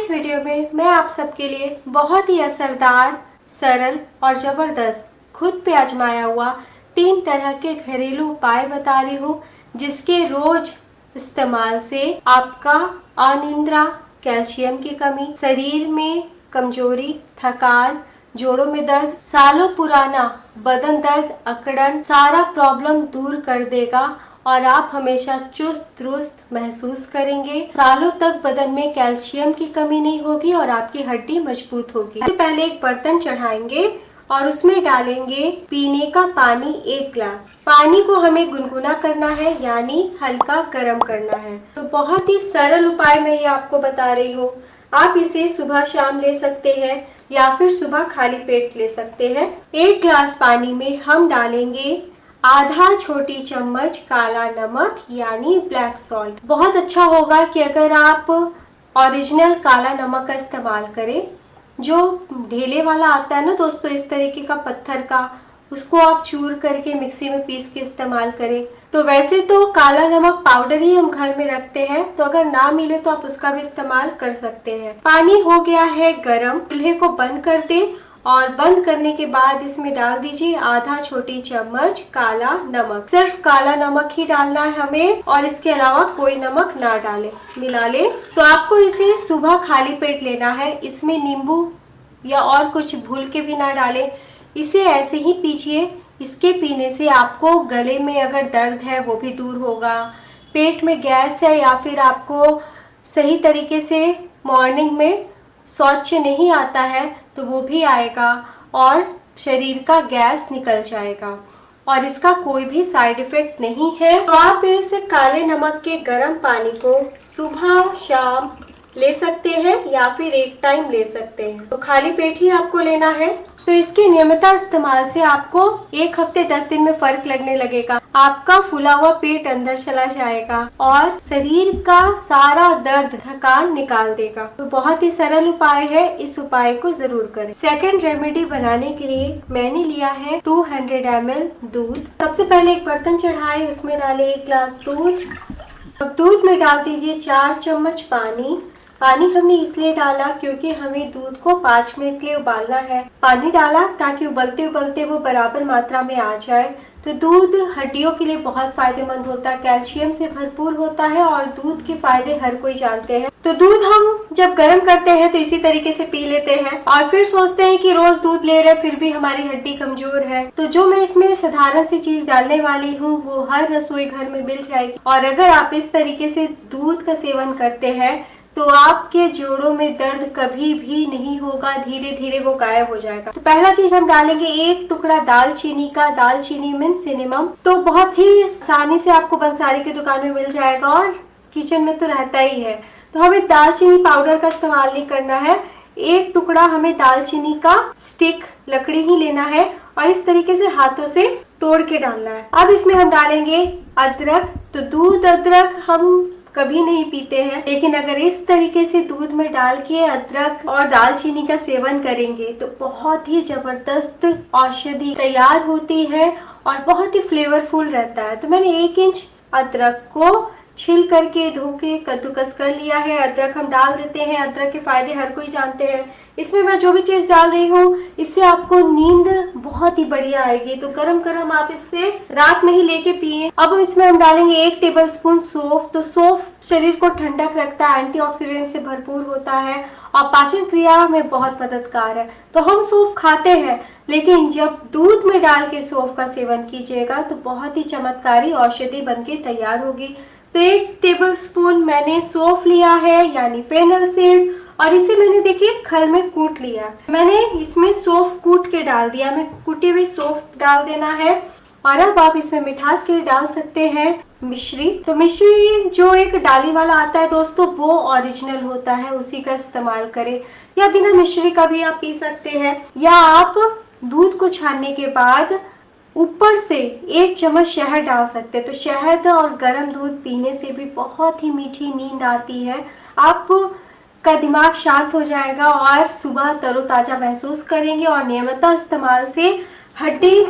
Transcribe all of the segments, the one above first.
इस वीडियो में मैं आप सबके लिए बहुत ही असरदार, सरल और ज़बरदस्त खुद पे आजमाया हुआ 3 तरह के घरेलू उपाय बता रही हूँ, जिसके रोज इस्तेमाल से आपका अनिद्रा, कैल्शियम की कमी, शरीर में कमजोरी, थकान, जोड़ों में दर्द, सालों पुराना बदन दर्द, अकड़न, सारा प्रॉब्लम दूर कर देगा और आप हमेशा चुस्त दुरुस्त महसूस करेंगे। सालों तक बदन में कैल्शियम की कमी नहीं होगी और आपकी हड्डी मजबूत होगी। सबसे पहले एक बर्तन चढ़ाएंगे और उसमें डालेंगे पीने का पानी 1 गिलास। पानी को हमें गुनगुना करना है, यानी हल्का गर्म करना है। तो बहुत ही सरल उपाय मैं ये आपको बता रही हूँ। आप इसे सुबह शाम ले सकते हैं या फिर सुबह खाली पेट ले सकते हैं। 1 गिलास पानी में हम डालेंगे आधा छोटी चम्मच काला नमक यानी ब्लैक सॉल्ट। बहुत अच्छा होगा कि अगर आप ओरिजिनल काला नमक का इस्तेमाल करें, जो ढेले वाला आता है ना दोस्तों, इस तरीके का पत्थर का, उसको आप चूर करके मिक्सी में पीस के इस्तेमाल करें। तो वैसे तो काला नमक पाउडर ही हम घर में रखते हैं, तो अगर ना मिले तो आप उसका भी इस्तेमाल कर सकते हैं। पानी हो गया है गरम, चूल्हे को बंद कर दें और बंद करने के बाद इसमें डाल दीजिए आधा छोटी चम्मच काला नमक। सिर्फ काला नमक ही डालना है हमें और इसके अलावा कोई नमक ना डालें। मिला ले। तो आपको इसे सुबह खाली पेट लेना है। इसमें नींबू या और कुछ भूल के भी ना डालें। इसे ऐसे ही पीजिए। इसके पीने से आपको गले में अगर दर्द है वो भी दूर होगा, पेट में गैस है या फिर आपको सही तरीके से मॉर्निंग में शौच नहीं आता है तो वो भी आएगा और शरीर का गैस निकल जाएगा और इसका कोई भी साइड इफेक्ट नहीं है। तो आप इस काले नमक के गर्म पानी को सुबह शाम ले सकते हैं या फिर एक टाइम ले सकते हैं। तो खाली पेट ही आपको लेना है। तो इसके नियमित इस्तेमाल से आपको 1 हफ्ते 10 दिन में फर्क लगने लगेगा। आपका फूला हुआ पेट अंदर चला जाएगा और शरीर का सारा दर्द, थकान निकाल देगा। तो बहुत ही सरल उपाय है, इस उपाय को जरूर करें। सेकंड रेमेडी बनाने के लिए मैंने लिया है 200 ml दूध। सबसे पहले एक बर्तन चढ़ाए, उसमें डाले 1 गिलास दूध। अब दूध में डाल दीजिए 4 चम्मच पानी। पानी हमने इसलिए डाला क्योंकि हमें दूध को 5 मिनट के लिए उबालना है। पानी डाला ताकि उबलते उबलते वो बराबर मात्रा में आ जाए। तो दूध हड्डियों के लिए बहुत फायदेमंद होता है, कैल्शियम से भरपूर होता है और दूध के फायदे हर कोई जानते हैं। तो दूध हम जब गर्म करते हैं तो इसी तरीके से पी लेते हैं और फिर सोचते हैं कि रोज दूध ले रहे फिर भी हमारी हड्डी कमजोर है। तो जो मैं इसमें साधारण सी चीज डालने वाली हूँ वो हर रसोई घर में मिल जाएगी और अगर आप इस तरीके से दूध का सेवन करते हैं तो आपके जोड़ों में दर्द कभी भी नहीं होगा, धीरे धीरे वो गायब हो जाएगा। तो पहला चीज हम डालेंगे 1 टुकड़ा दालचीनी का। दालचीनी मीन्स सिनेमम। तो बहुत ही आसानी से आपको बंसारी की दुकान में मिल जाएगा और किचन में तो रहता ही है। तो हमें दालचीनी पाउडर का इस्तेमाल नहीं करना है। 1 टुकड़ा हमें दालचीनी का स्टिक, लकड़ी ही लेना है और इस तरीके से हाथों से तोड़ के डालना है। अब इसमें हम डालेंगे अदरक। तो दूध अदरक हम कभी नहीं पीते हैं, लेकिन अगर इस तरीके से दूध में डाल के अदरक और दालचीनी का सेवन करेंगे तो बहुत ही जबरदस्त औषधि तैयार होती है और बहुत ही फ्लेवरफुल रहता है। तो मैंने 1 इंच अदरक को छिल करके धो के कद्दूकस कर लिया है। अदरक हम डाल देते हैं। अदरक के फायदे हर कोई जानते हैं। इसमें मैं जो भी चीज डाल रही हूँ इससे आपको नींद बहुत ही बढ़िया आएगी। तो गरम गरम आप इससे रात में ही लेके पिए। अब इसमें हम डालेंगे 1 टेबलस्पून सौंफ। तो सौंफ शरीर को ठंडक रखता है, एंटीऑक्सीडेंट से भरपूर होता है और पाचन क्रिया में बहुत मददगार है। तो हम सौंफ खाते हैं, लेकिन जब दूध में डाल के सौंफ का सेवन कीजिएगा तो बहुत ही चमत्कारी औषधि बनके तैयार होगी। तो 1 टेबलस्पून मैंने सौंफ लिया है यानी फेनल सीड और इसे मैंने देखिए खल में कूट लिया। मैंने इसमें सौंफ कूट के डाल दिया। मैं कुटी हुई सौंफ डाल देना है और अब आप इसमें मिठास के लिए डाल सकते हैं मिश्री। तो मिश्री जो एक डाली वाला आता है दोस्तों वो ओरिजिनल होता है, उसी का इस्तेमाल करें या बिना मिश्री का भी आप पी सकते हैं। या आप दूध को छानने के बाद ऊपर से 1 चम्मच शहद डाल सकते हैं। तो शहद और गर्म दूध पीने से भी बहुत ही मीठी नींद आती है। आप का दिमाग शांत हो जाएगा और सुबह तरोताजा महसूस करेंगे और नियमित इस्तेमाल से हड्डी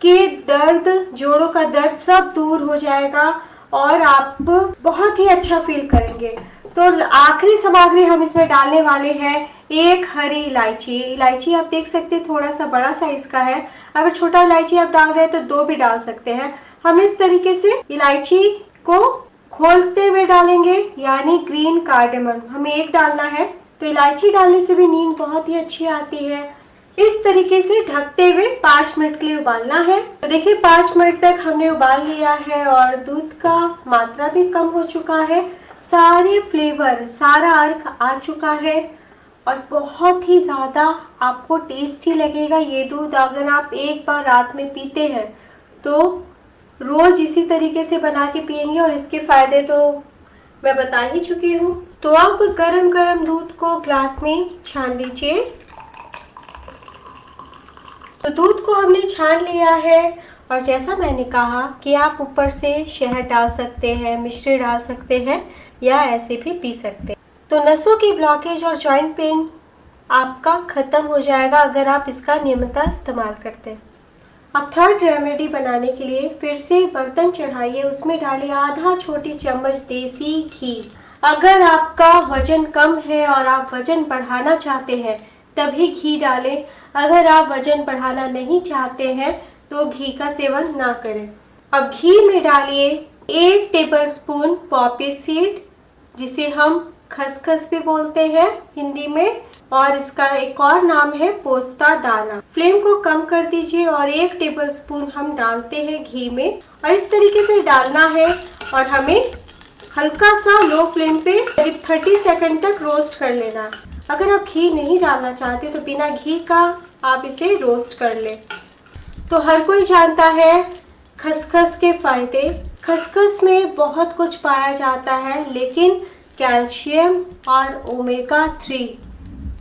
के दर्द, जोड़ों का दर्द सब दूर हो जाएगा और आप बहुत ही अच्छा फील करेंगे। तो आखिरी सामग्री हम इसमें डालने वाले हैं एक हरी इलायची। इलायची आप देख सकते हैं थोड़ा सा बड़ा साइज का है। अगर छोटा इलायची आप डाल रहे हैं तो 2 भी डाल सकते हैं। हम इस तरीके से इलायची को खोलते हुए डालेंगे, यानी ग्रीन कार्डेमम हमें 1 डालना है। तो इलायची डालने से भी नींद बहुत ही अच्छी आती है। इस तरीके से ढकते हुए 5 मिनट के लिए उबालना है। तो देखिए 5 मिनट तक हमने उबाल लिया है और दूध का मात्रा भी कम हो चुका है, सारे फ्लेवर, सारा अर्क आ चुका है और बहुत ही ज़्यादा आपको टेस्टी लगेगा ये दूध। अगर आप एक बार रात में पीते हैं तो रोज़ इसी तरीके से बना के पियेंगे और इसके फ़ायदे तो मैं बता ही चुकी हूँ। तो आप गरम गरम दूध को ग्लास में छान लीजिए। तो दूध को हमने छान लिया है और जैसा मैंने कहा कि आप ऊपर से शहद डाल सकते हैं, मिश्री डाल सकते हैं या ऐसे भी पी सकते हैं। तो नसों की ब्लॉकेज और जॉइंट पेन आपका ख़त्म हो जाएगा अगर आप इसका नियमित इस्तेमाल करते हैं। अब थर्ड रेमेडी बनाने के लिए फिर से बर्तन चढ़ाइए, उसमें डालिए आधा छोटी चम्मच देसी घी। अगर आपका वजन कम है और आप वजन बढ़ाना चाहते हैं तभी घी डालें। अगर आप वजन बढ़ाना नहीं चाहते हैं तो घी का सेवन ना करें। अब घी में डालिए 1 टेबलस्पून पॉपी सीड, जिसे हम खसखस भी बोलते हैं हिंदी में, और इसका एक और नाम है पोस्ता दाना। फ्लेम को कम कर दीजिए और 1 टेबलस्पून हम डालते हैं घी में और इस तरीके से डालना है और हमें हल्का सा लो फ्लेम पे 30 सेकंड तक रोस्ट कर लेना। अगर आप घी नहीं डालना चाहते तो बिना घी का आप इसे रोस्ट कर लें। तो हर कोई जानता है खसखस के फायदे। खसखस में बहुत कुछ पाया जाता है, लेकिन कैल्शियम और ओमेगा 3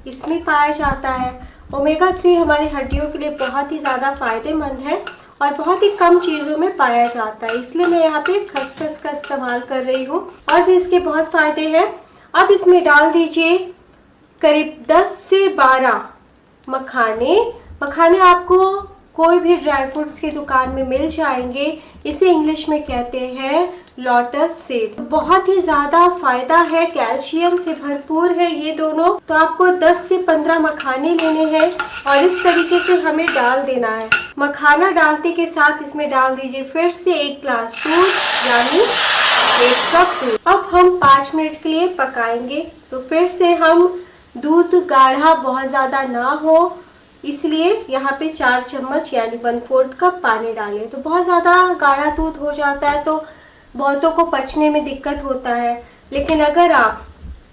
इसमें पाया जाता है। ओमेगा 3 हमारी हड्डियों के लिए बहुत ही ज़्यादा फायदेमंद है और बहुत ही कम चीज़ों में पाया जाता है, इसलिए मैं यहाँ पे खसखस का इस्तेमाल कर रही हूँ। और भी इसके बहुत फ़ायदे हैं। अब इसमें डाल दीजिए करीब 10 से 12 मखाने। मखाने आपको कोई भी ड्राई फ्रूट्स की दुकान में मिल जाएंगे। इसे इंग्लिश में कहते हैं लोटस सीड। बहुत ही ज़्यादा फायदा है, कैल्शियम से भरपूर है ये दोनों। तो आपको 10 से 15 मखाने लेने हैं और इस तरीके से हमें डाल देना है। मखाना डालते के साथ इसमें डाल दीजिए फिर से 1 ग्लास दूध, यानी 1 कप दूध। अब हम 5 मिनट के लिए पकाएंगे। तो फिर से हम दूध गाढ़ा बहुत ज़्यादा ना हो, इसलिए यहाँ पे 4 चम्मच यानी 1/4 कप पानी डालें। तो बहुत ज़्यादा गाढ़ा दूध हो जाता है तो बहुतों को पचने में दिक्कत होता है, लेकिन अगर आप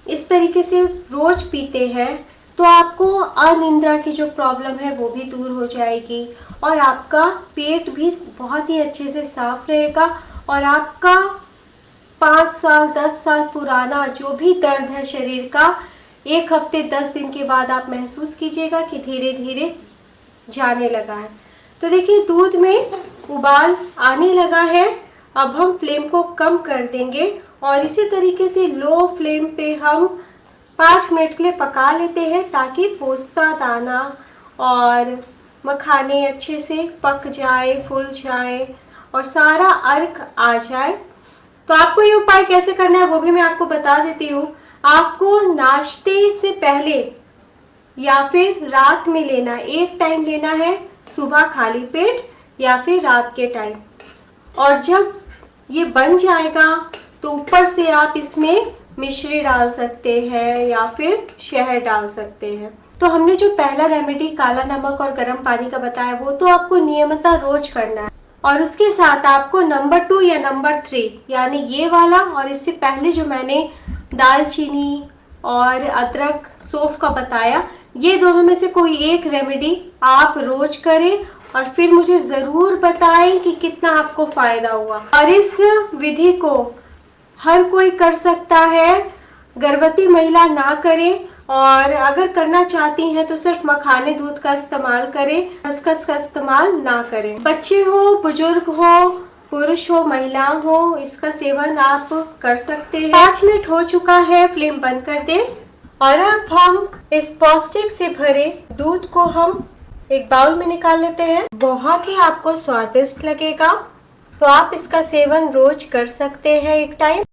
इस तरीके से रोज़ पीते हैं तो आपको अनिद्रा की जो प्रॉब्लम है वो भी दूर हो जाएगी और आपका पेट भी बहुत ही अच्छे से साफ रहेगा और आपका 5 साल 10 साल पुराना जो भी दर्द है शरीर का 1 हफ्ते 10 दिन के बाद आप महसूस कीजिएगा कि धीरे धीरे जाने लगा है। तो देखिए दूध में उबाल आने लगा है। अब हम फ्लेम को कम कर देंगे और इसी तरीके से लो फ्लेम पे हम 5 मिनट के लिए पका लेते हैं ताकि पोस्ता दाना और मखाने अच्छे से पक जाए, फूल जाए और सारा अर्क आ जाए। तो आपको ये उपाय कैसे करना है वो भी मैं आपको बता देती हूँ। आपको नाश्ते से पहले या फिर रात में लेना, एक टाइम लेना है, सुबह खाली पेट या फिर रात के टाइम। और जब ये बन जाएगा तो ऊपर से आप इसमें मिश्री डाल सकते हैं या फिर शहद डाल सकते हैं। तो हमने जो पहला रेमेडी काला नमक और गर्म पानी का बताया वो तो आपको नियमितता रोज करना है और उसके साथ आपको नंबर 2 या नंबर 3 यानी ये वाला और इससे पहले जो मैंने दालचीनी और अदरक सौंफ का बताया, ये दोनों में से कोई एक रेमेडी आप रोज करें और फिर मुझे ज़रूर बताएं कि कितना आपको फ़ायदा हुआ। और इस विधि को हर कोई कर सकता है, गर्भवती महिला ना करे और अगर करना चाहती हैं तो सिर्फ मखाने दूध का इस्तेमाल करें, खसखस का इस्तेमाल ना करें। बच्चे हो, बुजुर्ग हो, पुरुष हो, महिला हो, इसका सेवन आप कर सकते हैं। 5 मिनट हो चुका है, फ्लेम बंद कर दें और अब हम इस पौष्टिक से भरे दूध को हम एक बाउल में निकाल लेते हैं। बहुत ही आपको स्वादिष्ट लगेगा, तो आप इसका सेवन रोज कर सकते हैं एक टाइम।